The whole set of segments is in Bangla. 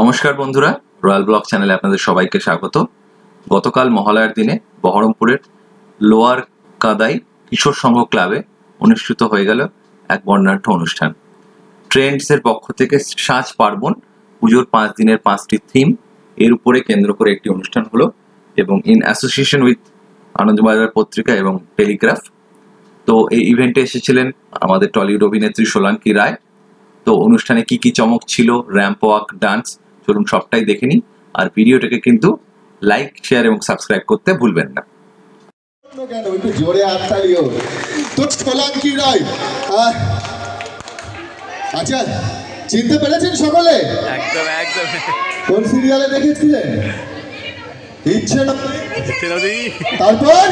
নমস্কার বন্ধুরা, রয়্যাল ব্লগ চ্যানেলে আপনাদের সবাইকে স্বাগত। গতকাল মহালয়ার দিনে বহরমপুরের লোয়ার কাদাই কিশোর সংঘ ক্লাবে অনুষ্ঠিত হয়ে গেল এক বর্ণাঢ্য অনুষ্ঠান। ট্রেন্ডসের পক্ষ থেকে সাজ পার্বণ পুজোর 5 দিনের 5টি থিম এর উপরে কেন্দ্র করে একটি অনুষ্ঠান হলো এবং ইন অ্যাসোসিয়েশন উইথ আনন্দবাজার পত্রিকা এবং টেলিগ্রাফ। তো এই ইভেন্টে এসেছিলেন আমাদের টলিউড অভিনেত্রী সোলাঙ্কি রায়। তো অনুষ্ঠানে কি কি চমক ছিল, র্যাম্প ওয়াক, ডান্স, চলুন সবটাই দেখে নিই। আর ভিডিওটাকে কিন্তু লাইক, শেয়ার এবং সাবস্ক্রাইব করতে ভুলবেন না। একটু জোরে হাততালিও তো সোলাঙ্কি রায়। আচ্ছা, চিনতে পেরেছেন সকলে? একদম একদম। কোন সিরিয়ালে দেখেছিলেন? ইচ্ছে না। তারপর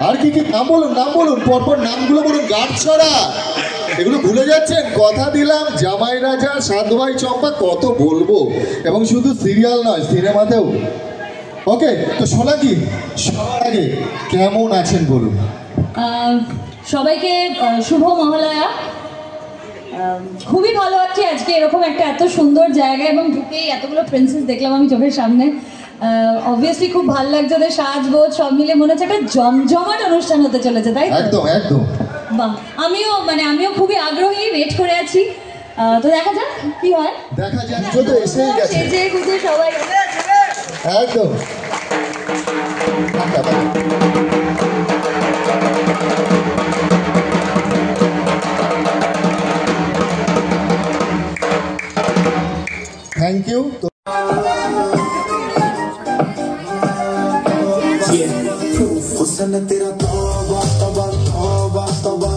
আর কি কি নাম বলুন, পরপর নামগুলো বলুন। গাঁটছড়া, এগুলো ভুলে যাচ্ছেন? কথা দিলাম, জামাই রাজা, সাত ভাই চম্পা, কত বলবো। এবং শুধু সিরিয়াল নয়, সিনেমাতেও। ওকে, তো সোলাঙ্কি সবার আগে কেমন আছেন বলুন? সবাইকে শুভ মহালয়া। খুবই ভালো আছে আজকে এরকম একটা এত সুন্দর জায়গা এবং ঢুকেই এতগুলো প্রিন্সেস দেখলাম আমি চোখের সামনে। অবভিয়াসলি খুব ভালো লাগছে, ওদের সাজগোজ সব মিলে মনে হচ্ছে একটা জমজমাট অনুষ্ঠান হতে চলেছে, তাই তো? একদম একদম। বাহ, আমিও খুবই আগ্রহী, ওয়েট করে আছি। তো দেখা যাক কি হয়। দেখা যাক, তো এসেই গেছে। সেজে গুজে সবাই একদম। Thank you. तेरा तौबा तौबा तौबा तौबा,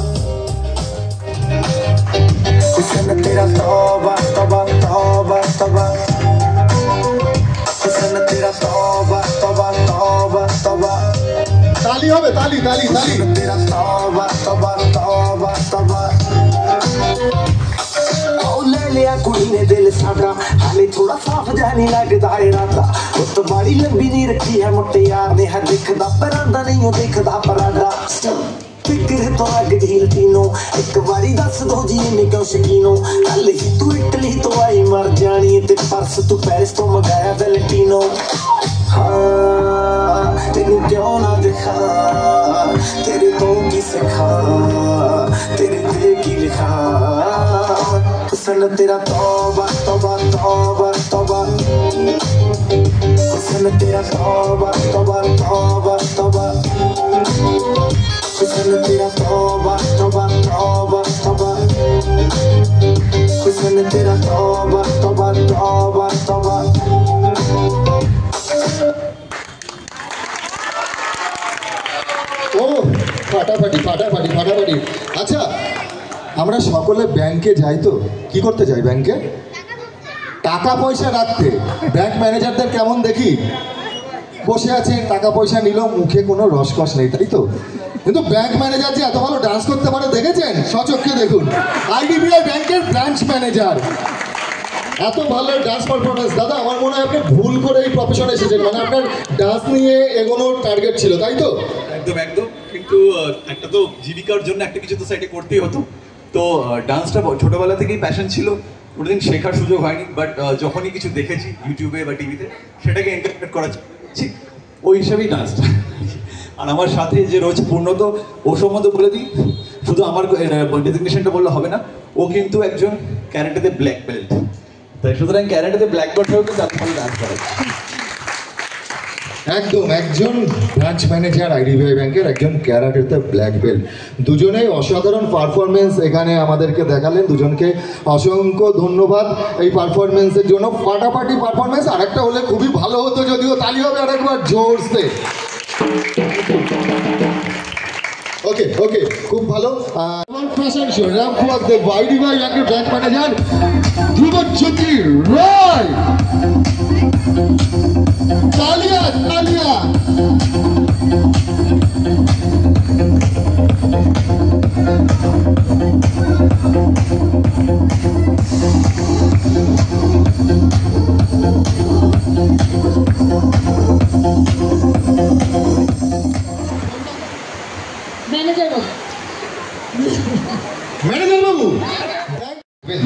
हुस्न तेरा तौबा तौबा तौबा तौबा, हुस्न तेरा तौबा तौबा तौबा तौबा। ताली होवे, ताली ताली ताली। तेरा तौबा तौबा तौबा तौबा। लिया कुड़ी ने दिल साडा, हाले थोड़ा साफ जाने लगदा है राता। उत बड़ी लंबी नी रखी है मुट्टे यार ने, हर दिखदा परांदा नहीं हो दिखदा परांदा। फिक्र तो लग ढील तीनों, एक बारी दस दो जी ने क्यों शकीनो। कल ही तू इटली तो आई मर जानी, ते परस तू पेरिस तो मंगाया वेलेंटिनो। हाँ तेनू क्यों ना दिखा, तेरे तो की सिखा, तेरे दिल की लिखा। हुस्न तेरा तौबा तौबा तौबा तौबा, हुस्न तेरा तौबा तौबा तौबा तौबा, हुस्न तेरा तौबा तौबा तौबा तौबा, हुस्न तेरा तौबा तौबा तौबा तौबा। ও ফাটাফাটি ফাটাফাটি ফাটাফাটি। আচ্ছা, আমরা সকলে ব্যাংকে যাই, তো কি করতে যাই? ব্যাংকে টাকা পয়সা রাখতে। ব্যাংক ম্যানেজারদের কেমন দেখি? বসে আছে, টাকা পয়সা নিল, মুখে কোনো রসকস নেই, তাই তো? কিন্তু ব্যাংক ম্যানেজার যে এত ভালো ডান্স করতে পারে দেখেছেন? সচক্ষে দেখুন। আইডিবিআই ব্যাংকের ব্রাঞ্চ ম্যানেজার, এত ভালো ডান্স পারফরমেন্স। দাদা, আমার মনে হয় আপনি ভুল করে এই প্রফেশনে এসেছেন, মানে আপনার ডান্স নিয়ে এগোনোর টার্গেট ছিল, তাই তো? একদম একদম। কিন্তু একটা তো জীবিকার জন্য একটা কিছু তো সাইডে করতেই হতো। তো ডান্সটা ছোটবেলা থেকেই প্যাশন ছিল, কোনোদিন শেখার সুযোগ হয়নি। বাট যখনই কিছু দেখেছি ইউটিউবে বা টিভিতে, সেটাকে ইন্টারপ্রেট করা ওই হিসাবেই ডান্সটা। আর আমার সাথে যে রয়েছে পূর্ণত, ও সম্বন্ধে বলে দিই, শুধু আমার ডেজিগনেশনটা বললে হবে না, ও কিন্তু একজন ক্যারাটেতে ব্ল্যাক বেল্ট। তাই সুতরাং ক্যারাটেতে ব্ল্যাক বেল্ট হয়েও কিন্তু ভালো ডান্স করে। একদম, একজন ব্রাঞ্চ ম্যানেজার আইডিবিআই ব্যাংকের, একজন ক্যারাটেতে ব্ল্যাক বেল্ট। দুজনেই অসাধারণ পারফরমেন্স এখানে আমাদেরকে দেখালেন। দুজনকে অসংখ্য ধন্যবাদ এই পারফরমেন্সের জন্য। ফাটাফাটি পারফরমেন্স। আর একটা হলে খুবই ভালো হতো, যদিও। তালি হবে আরেকবার জোরসে। ওকে ওকে, খুব ভালো। Fashion show Ram Kumar Deb, IDBI ব্যাংকের ব্রাঞ্চ ম্যানেজার ধ্রুবজ্যোতি রায়। तालिया तालिया। मैनेजर ম্যানেজার বাবু,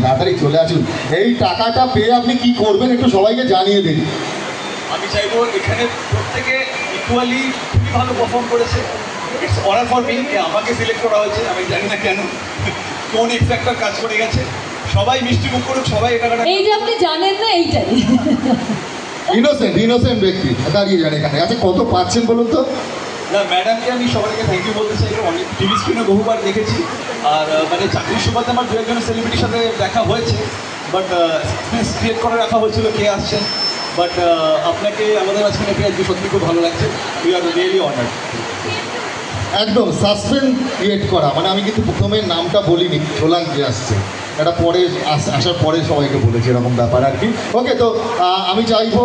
তাড়াতাড়ি চলে আসুন। এই টাকাটা পেয়ে আপনি কি করবেন একটু সবাইকে জানিয়ে দিন। আমি চাইবো এখানে প্রত্যেকে ইকুয়ালি খুবই ভালো পারফর্ম করেছে। ইটস অনার ফর মি, আমাকে সিলেক্ট করা হয়েছে, আমি জানি না কেন কোন এক্সপেক্টর কাজ করে গেছে। সবাই মিষ্টি মুখ করুক, সবাই এটা এই যে আপনি জানেন না এইটাই। ইনোসেন্ট ব্যক্তি দাঁড়িয়ে যান এখানে। আচ্ছা কত পাচ্ছেন বলুন তো? না, ম্যাডামকে আমি সবাইকে থ্যাংক ইউ বলতে চাই। অনেক টিভি স্ক্রিনে বহুবার দেখেছি, আর মানে চাকরির সুবাদে আমার দু একজনের সেলিব্রিটির সাথে দেখা হয়েছে, বাট এক্সপিরিয়েন্স ক্রিয়েট করে রাখা হয়েছিল কে আসছেন। বাট আপনাকে আমাদের মাঝখানে পেয়ে আজকে সত্যি খুব ভালো লাগছে। We are really honoured. একদম সাসপেন্স ক্রিয়েট করা, মানে আমি কিন্তু প্রথমে নামটা বলিনি, সোলাঙ্কি আসছে, এটা পরে আসার পরে সবাইকে বলেছি, এরকম ব্যাপার আর কি। ওকে, তো আমি চাইবো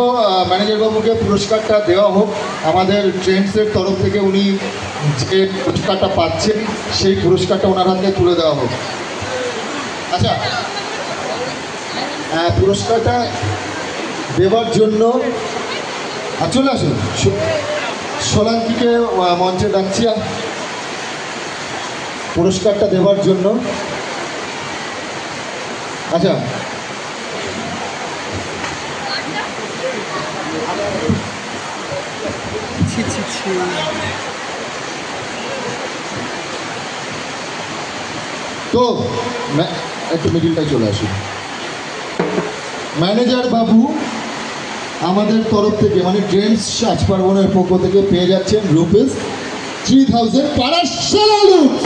ম্যানেজার বাবুকে পুরস্কারটা দেওয়া হোক। আমাদের ট্রেন্ডসের তরফ থেকে উনি যে পুরস্কারটা পাচ্ছেন সেই পুরস্কারটা ওনার হাতে তুলে দেওয়া হোক। আচ্ছা, পুরস্কারটা দেওয়ার জন্য চলে আসুন, সোলাঙ্কিকে মঞ্চে ডাকছি পুরস্কারটা দেওয়ার জন্য। আচ্ছা, তো একটু মিডিলটাই চলে আসুন। ম্যানেজার বাবু আমাদের তরফ থেকে, মানে ট্রেন্ডস সাজ পার্বণের পক্ষ থেকে পেয়ে যাচ্ছেন রুপিস 3000 পাড়া স্যালুট।